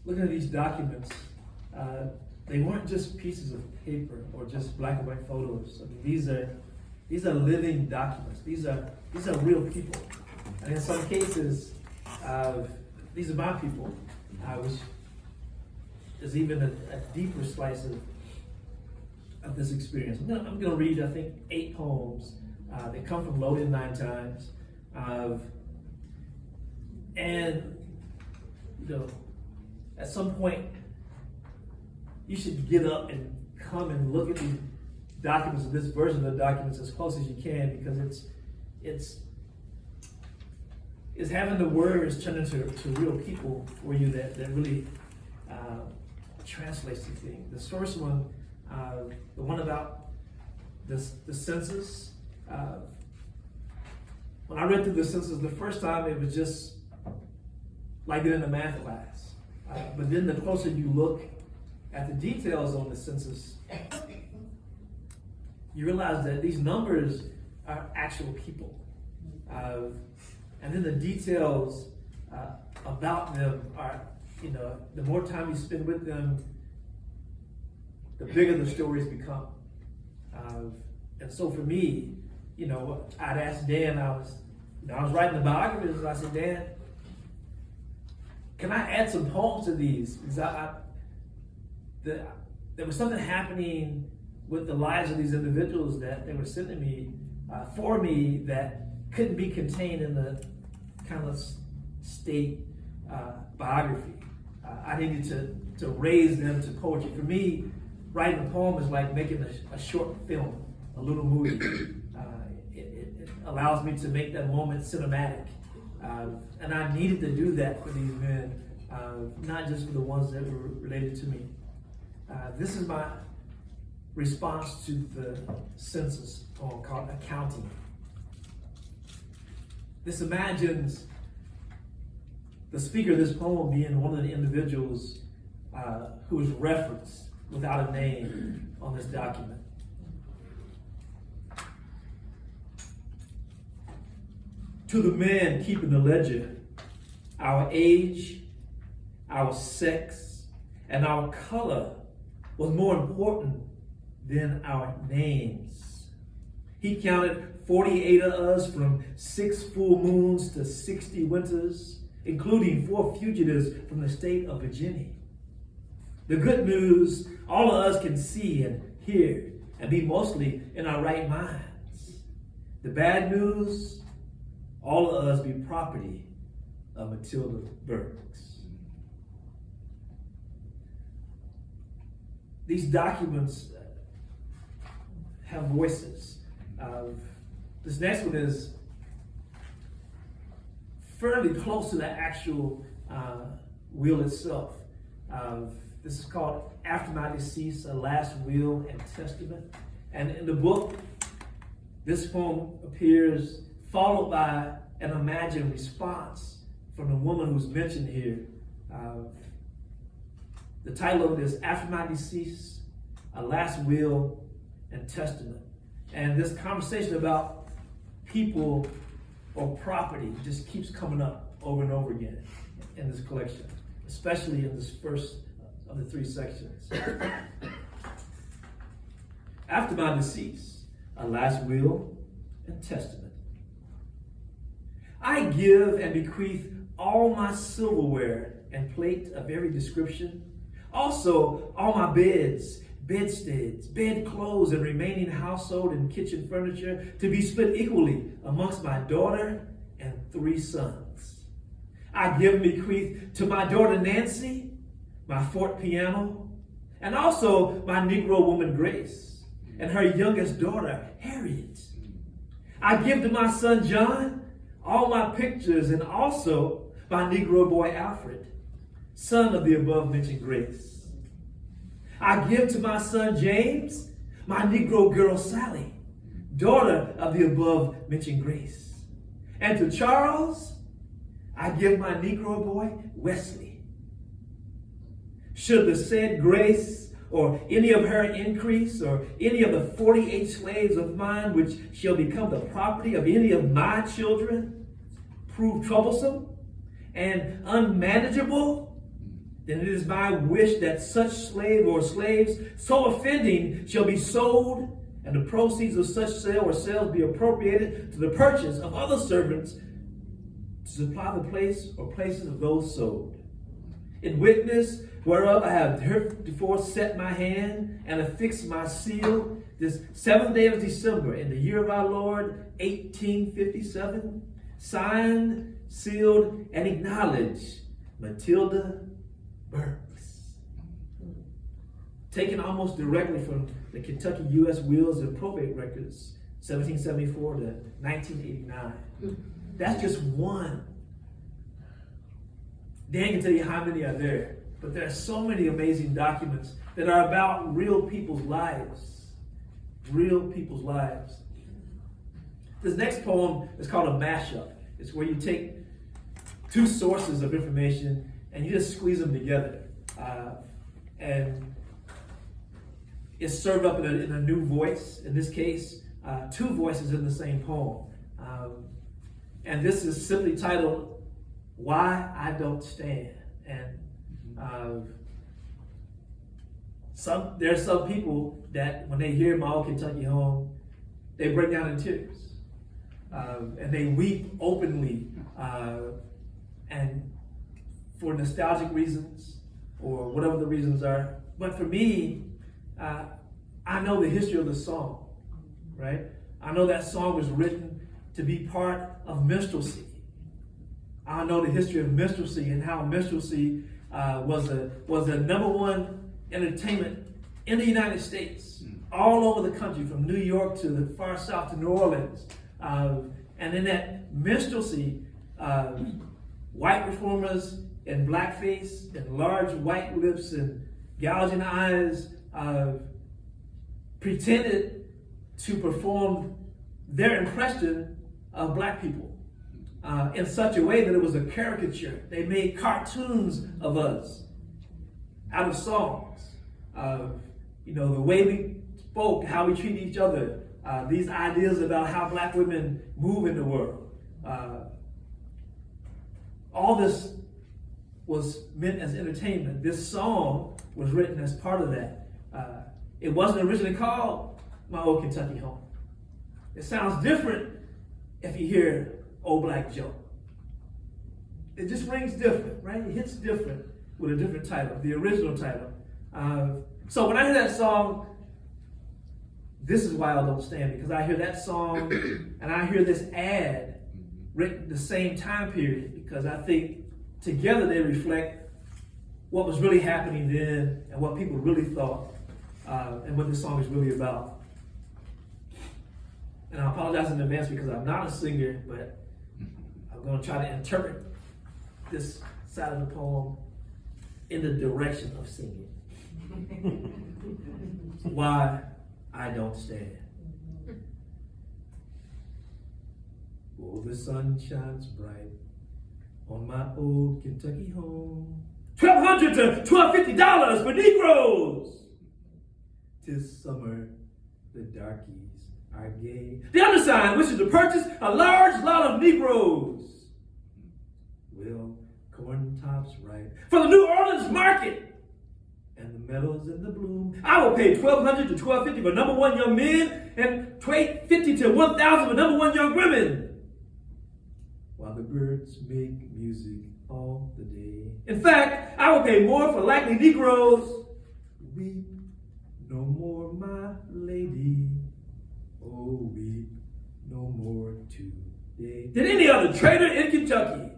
looking at these documents, they weren't just pieces of paper or just black and white photos. I mean, these are living documents. These are real people, and in some cases, these are my people, which is even a deeper slice of this experience. I'm going to read, I think, 8 poems. They come from Loaded 9 Times, and at some point, you should get up and come and look at these documents, this version of the documents, as close as you can, because it's having the words turn into real people for you that really translates the thing. This first one, the one about the census. When I read through the census the first time, it was just like it in a math class. But then the closer you look at the details on the census, you realize that these numbers are actual people. And then the details about them are, the more time you spend with them, the bigger the stories become. And so for me, I'd ask Dan, I was writing the biographies, and I said, Dan, can I add some poems to these? Because there was something happening with the lives of these individuals that they were sending me, for me, that couldn't be contained in the kind of state biography. I needed to raise them to poetry. For me, writing a poem is like making a short film, a little movie. It allows me to make that moment cinematic. And I needed to do that for these men, not just for the ones that were related to me. This is my response to the census poem called Accounting. This imagines the speaker of this poem being one of the individuals who is referenced without a name on this document. To the man keeping the ledger, our age, our sex, and our color was more important than our names. He counted 48 of us from 6 full moons to 60 winters, including 4 fugitives from the state of Virginia. The good news, all of us can see and hear and be mostly in our right minds. The bad news, all of us be property of Matilda Burks. These documents have voices. This next one is fairly close to the actual will itself. This is called After My Decease, A Last Will and Testament. And in the book, this poem appears followed by an imagined response from the woman who's mentioned here. The title of it is After My Decease, A Last Will and Testament. And this conversation about people or property just keeps coming up over and over again in this collection, especially in this first of the 3 sections. After my decease, a last will and testament. I give and bequeath all my silverware and plate of every description, also all my beds, bedsteads, bedclothes, and remaining household and kitchen furniture to be split equally amongst my daughter and 3 sons. I give and bequeath to my daughter Nancy my Fort piano, and also my Negro woman Grace and her youngest daughter Harriet. I give to my son John all my pictures and also my Negro boy Alfred, son of the above mentioned Grace. I give to my son James my Negro girl Sally, daughter of the above mentioned Grace. And to Charles, I give my Negro boy Wesley. Should the said Grace or any of her increase or any of the 48 slaves of mine which shall become the property of any of my children prove troublesome and unmanageable, then it is my wish that such slave or slaves so offending shall be sold, and the proceeds of such sale or sales be appropriated to the purchase of other servants to supply the place or places of those sold. In witness whereof I have heretofore set my hand and affixed my seal this 7th day of December in the year of our Lord 1857, signed, sealed, and acknowledged, Matilda Burks. Taken almost directly from the Kentucky U.S. Wills and Probate Records, 1774 to 1989. That's just one. Dan can tell you how many are there, but there are so many amazing documents that are about real people's lives. Real people's lives. This next poem is called a mashup. It's where you take two sources of information and you just squeeze them together. And it's served up in a new voice. In this case, two voices in the same poem. And this is simply titled, Why I Don't Stand. And there are some people that when they hear My Old Kentucky Home, they break down in tears. And they weep openly, and for nostalgic reasons or whatever the reasons are. But for me, I know the history of the song, right? I know that song was written to be part of minstrelsy. I know the history of minstrelsy and how minstrelsy was the number one entertainment in the United States, all over the country, from New York to the far south to New Orleans. And in that minstrelsy, white performers in blackface and large white lips and gouging eyes pretended to perform their impression of black people in such a way that it was a caricature. They made cartoons of us out of songs. The way we spoke, how we treat each other, these ideas about how black women move in the world. All this was meant as entertainment. This song was written as part of that. It wasn't originally called My Old Kentucky Home. It sounds different if you hear Old Black Joe. It just rings different, right? It hits different with a different title, the original title. So when I hear that song, this is why I don't stand, because I hear that song and I hear this ad written the same time period, because I think together they reflect what was really happening then and what people really thought and what this song is really about. And I apologize in advance because I'm not a singer, but I'm going to try to interpret this side of the poem in the direction of singing. Why I Don't Stand. Oh, the sun shines bright on my old Kentucky home. $1,200 to $1,250 for Negroes. 'Tis summer, the darkies are gay. The undersigned wishes to purchase a large lot of Negroes. Well, corn tops right for the New Orleans market. And the meadows in the bloom. I will pay $1,200 to $1,250 for number one young men and $850 to $1,000 for number one young women. While the birds make music all the day. In fact, I will pay more for likely Negroes. Weep no more, my lady. Oh, weep no more today than any other trader in Kentucky.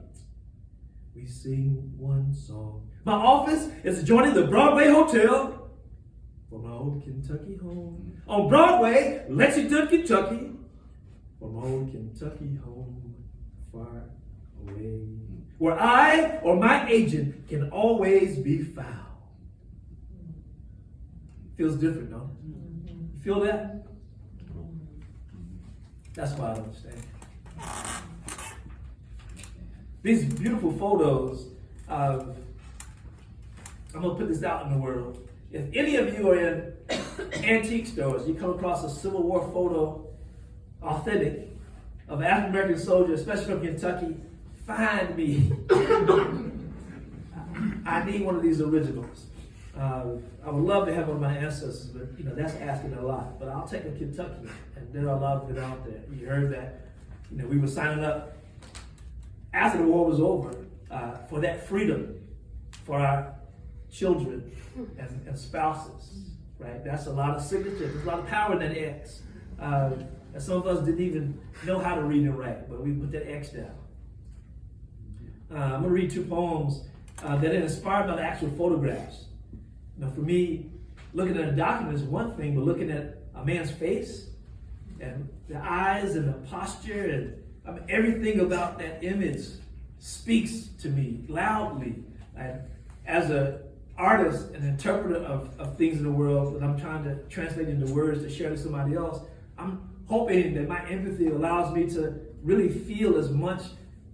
We sing one song. My office is adjoining the Broadway Hotel for my old Kentucky home. On Broadway, Lexington, Kentucky, for my old Kentucky home far away, where I or my agent can always be found. Feels different, don't it? You feel that? That's why I don't stand. These beautiful photos of, I'm going to put this out in the world. If any of you are in antique stores, you come across a Civil War photo, authentic, of an African American soldier, especially from Kentucky, find me. I need one of these originals. I would love to have one of my ancestors, but that's asking a lot. But I'll take a Kentucky, and there are a lot of it out there. You heard that. We were signing up after the war was over for that freedom for our children and spouses. Right? That's a lot of signatures. There's a lot of power in that X. And some of us didn't even know how to read and write, but we put that X down. I'm going to read two poems that are inspired by the actual photographs. For me, looking at a document is one thing, but looking at a man's face and the eyes and the posture and everything about that image speaks to me loudly. And as an artist and interpreter of things in the world that I'm trying to translate into words to share to somebody else, I'm hoping that my empathy allows me to really feel as much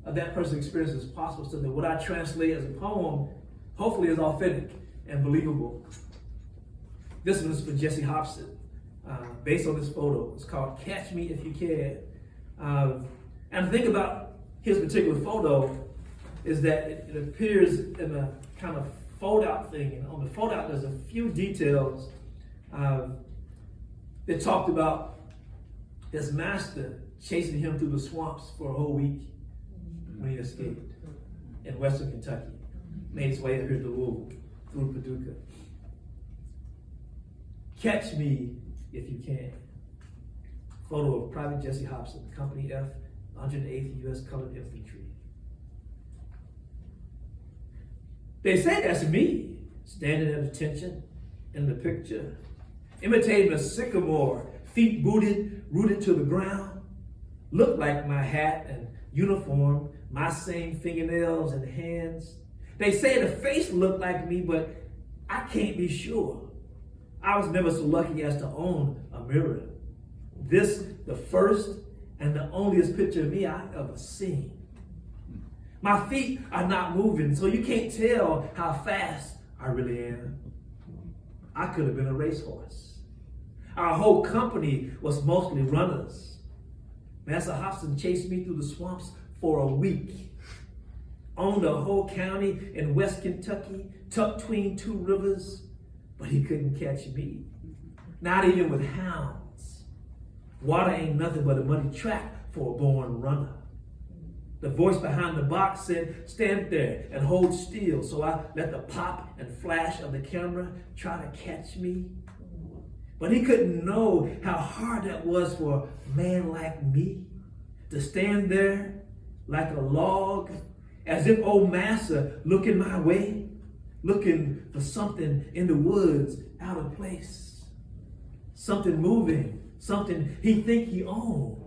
of that person's experience as possible, so that what I translate as a poem hopefully is authentic and believable. This one is for Jesse Hobson, based on this photo. It's called Catch Me If You Can. And the thing about his particular photo is that it appears in a kind of fold-out thing. And on the fold-out, there's a few details that talked about his master chasing him through the swamps for a whole week when he escaped in western Kentucky. Made his way up here to Louisville through Paducah. Catch me if you can. Photo of Private Jesse Hobson, Company F, 108th U.S. Colored Infantry. They say that's me, standing at attention in the picture, imitating a sycamore, feet booted, rooted to the ground. Look like my hat and uniform, my same fingernails and hands. They say the face looked like me, but I can't be sure. I was never so lucky as to own a mirror. This, the first and the onlyest picture of me I've ever seen. My feet are not moving, so you can't tell how fast I really am. I could have been a racehorse. Our whole company was mostly runners. Master Hobson chased me through the swamps for a week. Owned a whole county in West Kentucky, tucked between two rivers, but he couldn't catch me. Not even with hounds. Water ain't nothing but a muddy track for a born runner. The voice behind the box said, stand there and hold still. So I let the pop and flash of the camera try to catch me. But he couldn't know how hard that was for a man like me to stand there like a log, as if old master looking my way, looking for something in the woods out of place. Something moving, something he think he owned.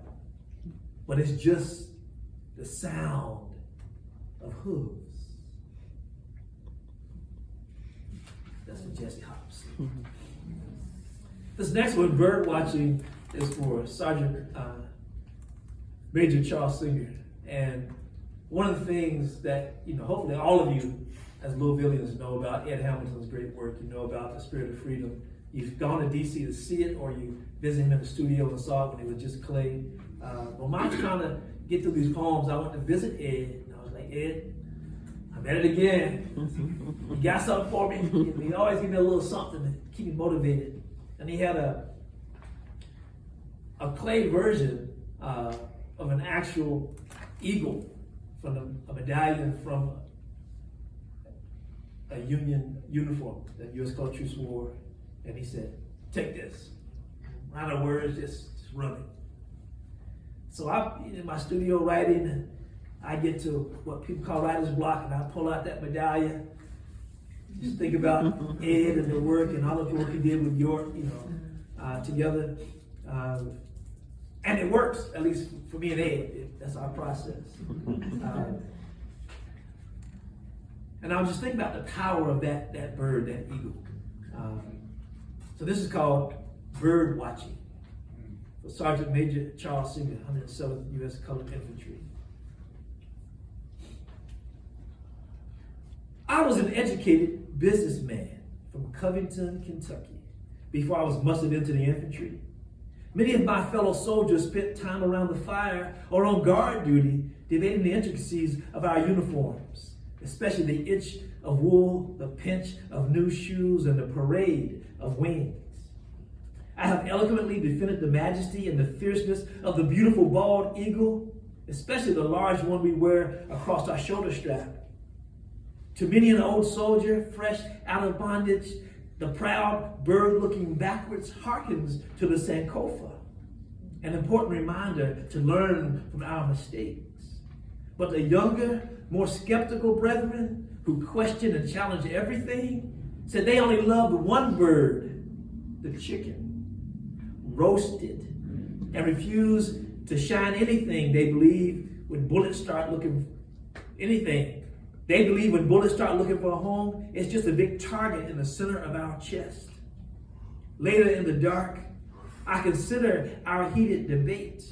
But it's just the sound of hooves. That's for Jesse Hobson. This next one, bird watching, is for Sergeant Major Charles Singer. And one of the things that, hopefully all of you as Louisvillians know about Ed Hamilton's great work. You know about The Spirit of Freedom. You've gone to D.C. to see it, or you visited him in the studio and saw it when he was just clay. When I was trying to get through these poems, I went to visit Ed, and I was like, Ed, I'm at it again. You got something for me? He always give me a little something to keep me motivated. And he had a clay version of an actual eagle from a medallion from a Union uniform that U.S. Colored Troops wore. And he said, take this. Run out of words, just run it. So I'm in my studio writing, and I get to what people call writer's block, and I pull out that medallion. Just think about Ed and the work and all of the work he did with York, together. And it works, at least for me and Ed. That's our process. And I was just thinking about the power of that bird, that eagle. So this is called Bird Watching for Sergeant Major Charles Singer, 107th U.S. Colored Infantry. I was an educated businessman from Covington, Kentucky, before I was mustered into the infantry. Many of my fellow soldiers spent time around the fire or on guard duty, debating the intricacies of our uniforms, especially the itch of wool, the pinch of new shoes, and the parade of wings. I have eloquently defended the majesty and the fierceness of the beautiful bald eagle, especially the large one we wear across our shoulder strap. To many an old soldier, fresh out of bondage, the proud bird looking backwards hearkens to the Sankofa, an important reminder to learn from our mistakes. But the younger, more skeptical brethren who question and challenge everything said they only loved one bird, the chicken, roasted, and refused to shine anything they believe when bullets start looking anything. They believe when bullets start looking for a home, it's just a big target in the center of our chest. Later in the dark, I consider our heated debate,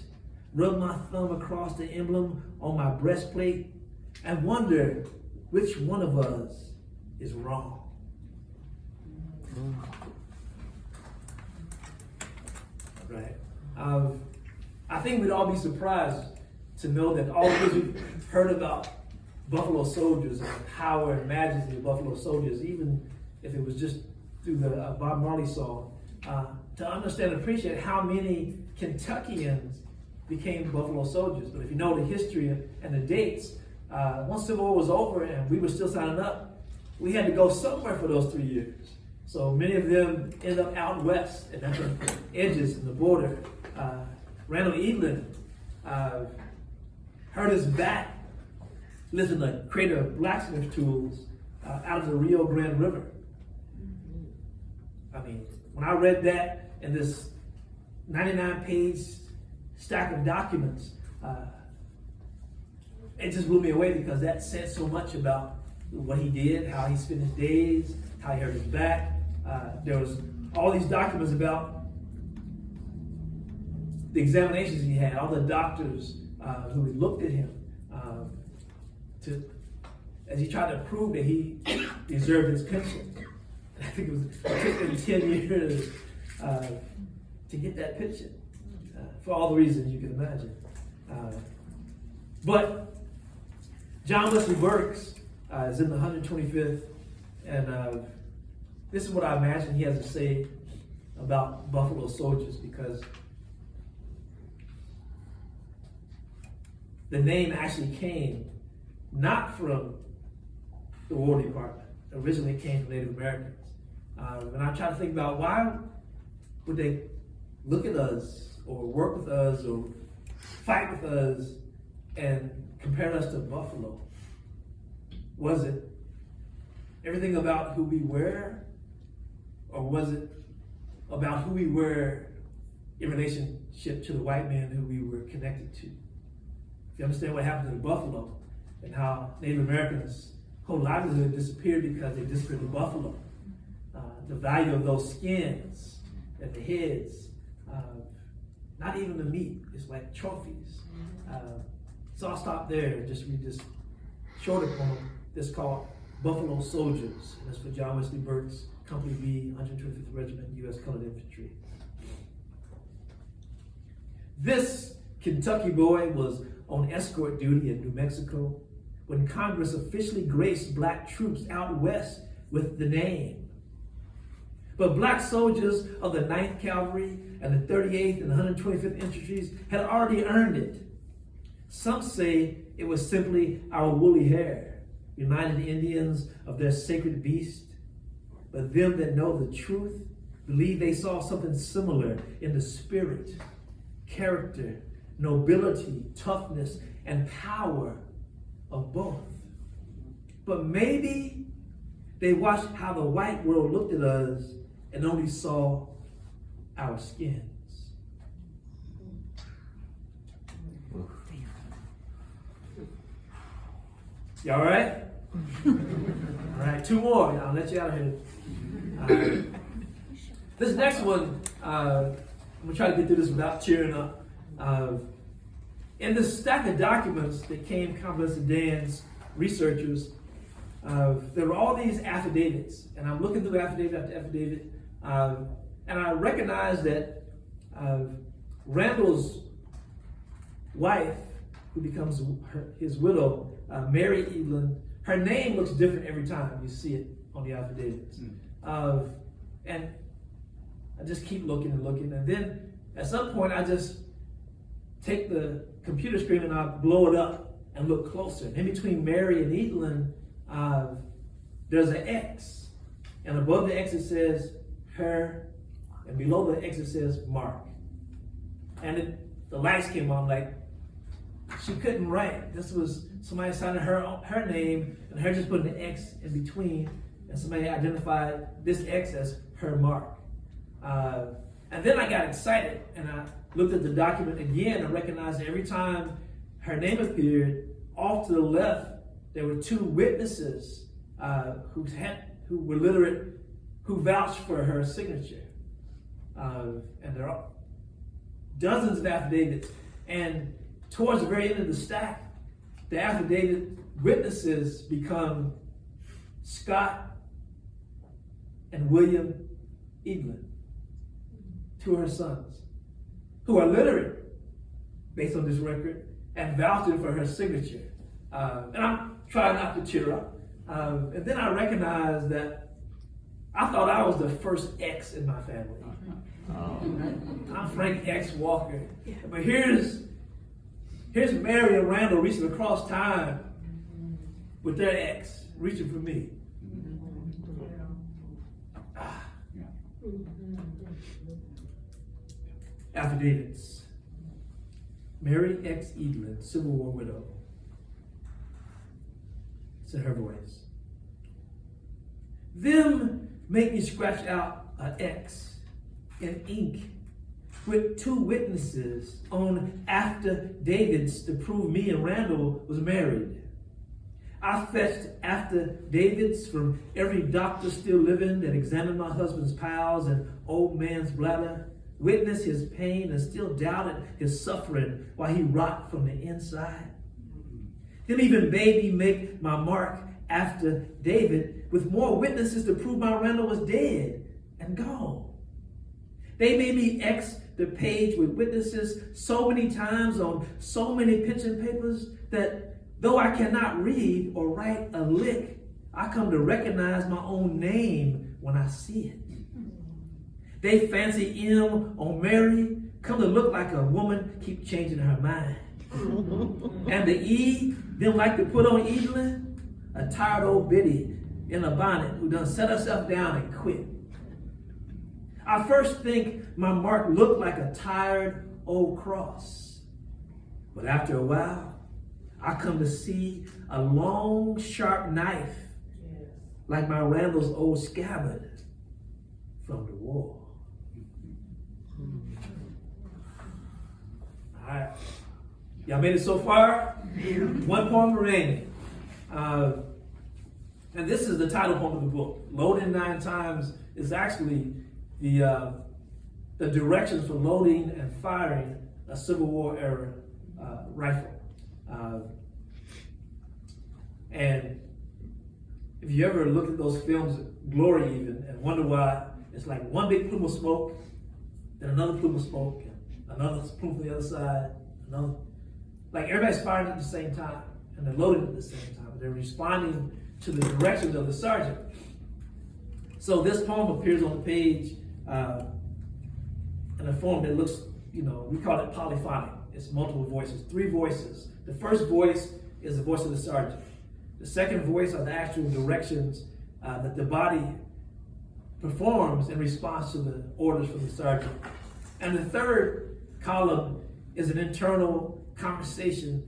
rub my thumb across the emblem on my breastplate, and wonder which one of us is wrong. Right. I think we'd all be surprised to know that all of us we've heard about Buffalo Soldiers and the power and majesty of Buffalo Soldiers, even if it was just through the Bob Marley song, to understand and appreciate how many Kentuckians became Buffalo Soldiers. But if you know the history and the dates, once Civil War was over and we were still signing up, we had to go somewhere for those 3 years. So many of them ended up out west and at the edges and the border. Randall Evelyn hurt his back lifting a crate of blacksmith tools out of the Rio Grande River. I mean, when I read that in this 99-page stack of documents, it just blew me away because that said so much about what he did, how he spent his days, how he hurt his back. There was all these documents about the examinations he had, all the doctors who had looked at him as he tried to prove that he deserved his pension. I think it took him 10 years to get that pension for all the reasons you can imagine. But John Wesley Burks is in the 125th, and this is what I imagine he has to say about Buffalo Soldiers, because the name actually came not from the War Department. Originally it came from Native Americans. And I try to think about why would they look at us or work with us or fight with us and compare us to buffalo? Was it everything about who we were, or was it about who we were in relationship to the white man who we were connected to? If you understand what happened to the buffalo and how Native Americans' whole livelihood disappeared because they disappeared to buffalo, the value of those skins and the heads, not even the meat, it's like trophies. So I'll stop there and just read this shorter poem that's called Buffalo Soldiers, and it's for John Wesley Burks, Company B, 125th Regiment, U.S. Colored Infantry. This Kentucky boy was on escort duty in New Mexico when Congress officially graced black troops out west with the name. But black soldiers of the 9th Cavalry and the 38th and the 125th Infantries had already earned it. Some say it was simply our woolly hair, reminded the Indians of their sacred beast. But them that know the truth believe they saw something similar in the spirit, character, nobility, toughness, and power of both. But maybe they watched how the white world looked at us and only saw our skins. You all right? All right, 2 more. I'll let you out of here. This next one, I'm going to try to get through this without cheering up. In this stack of documents that came compliments to Dan's researchers, there were all these affidavits, and I'm looking through affidavit after affidavit, and I recognized that Randall's wife, who becomes his widow, Mary Evelyn, her name looks different every time you see it on the affidavits. And I just keep looking and looking. And then at some point, I just take the computer screen and I blow it up and look closer. And in between Mary and Evelyn, there's an X. And above the X it says her, and below the X it says Mark. And the lights came on, like, she couldn't write. This was somebody signing her name and her just putting an X in between, and somebody identified this X as her Mark. And then I got excited and I looked at the document again and recognized that every time her name appeared, off to the left there were two witnesses who were literate, who vouched for her signature. And there are dozens of affidavits. And towards the very end of the stack, the affidavit witnesses become Scott and William Evelyn, two of her sons, who are literate based on this record and vouching for her signature. And I'm trying not to tear up. And then I recognized that I thought I was the first X in my family. I'm Frank X. Walker. But here's Mary and Randall reaching across time with their X, reaching for me. Affidavits. Mary X. Evelyn, Civil War widow. It's in her voice. Them make me scratch out an X in ink with two witnesses on affidavits to prove me and Randall was married. I fetched affidavits from every doctor still living that examined my husband's piles and old man's bladder, witnessed his pain and still doubted his suffering while he rot from the inside. Them even made me make my Mark affidavit with more witnesses to prove my Randall was dead and gone. They made me X the page with witnesses so many times on so many pension papers that though I cannot read or write a lick, I come to recognize my own name when I see it. They fancy M on Mary, come to look like a woman, keep changing her mind. And the E, them like to put on Evelyn, a tired old biddy in a bonnet who done set herself down and quit. I first think my Mark looked like a tired old cross. But after a while, I come to see a long, sharp knife, like my Randall's old scabbard from the war. All right. Y'all made it so far? One poem remaining. And this is the title poem of the book. Loading 9 times is actually the directions for loading and firing a Civil War era rifle. And if you ever look at those films, Glory even, and wonder why it's like one big plume of smoke, then another plume of smoke, and another plume from the other side, another. Like everybody's firing at the same time, and they're loading at the same time. They're responding to the directions of the sergeant. So this poem appears on the page in a form that looks, we call it polyphonic. It's multiple voices, 3 voices. The first voice is the voice of the sergeant. The second voice are the actual directions that the body performs in response to the orders from the sergeant. And the third column is an internal conversation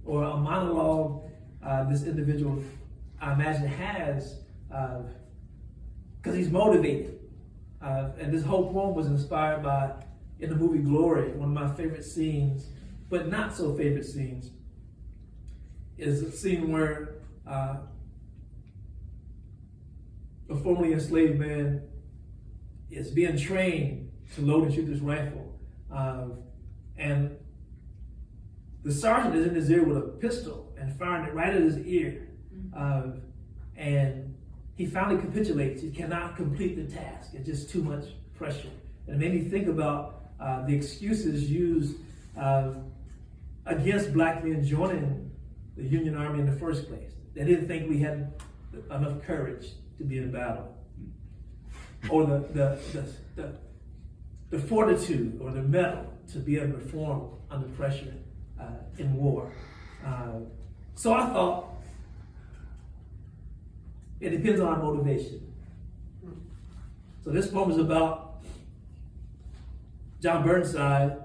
or a monologue this individual, I imagine, has because he's motivated. And this whole poem was inspired by, in the movie Glory, one of my favorite scenes, but not so favorite scenes, is a scene where a formerly enslaved man is being trained to load and shoot this rifle. And the sergeant is in his ear with a pistol and firing it right at his ear. And he finally capitulates. He cannot complete the task. It's just too much pressure. And it made me think about the excuses used against black men joining the Union Army in the first place. They didn't think we had enough courage to be in battle. Or the fortitude or the mettle to be able to perform under pressure in war. So I thought, it depends on our motivation. So this poem is about John Burnside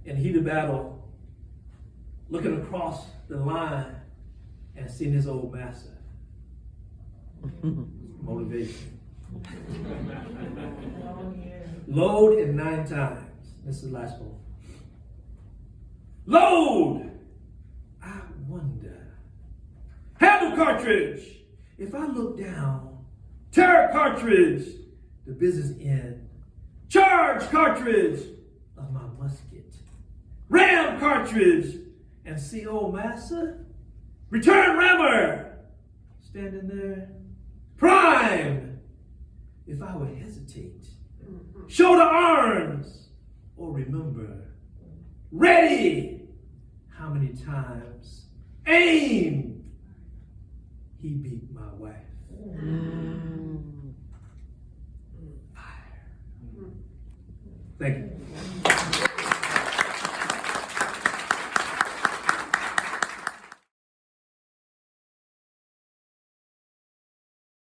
in heat of battle, looking across the line and seeing his old master. Motivation. Load in 9 times. This is the last poem. Load! I wonder. Handle cartridge! If I look down, tear cartridge, the business end. Charge cartridge of my musket. Ram cartridge and see old master. Return rammer! Standing there. Prime! If I would hesitate. Shoulder arms! Or remember. Ready! How many times? Aim! He beat my wife. Fire. Thank you.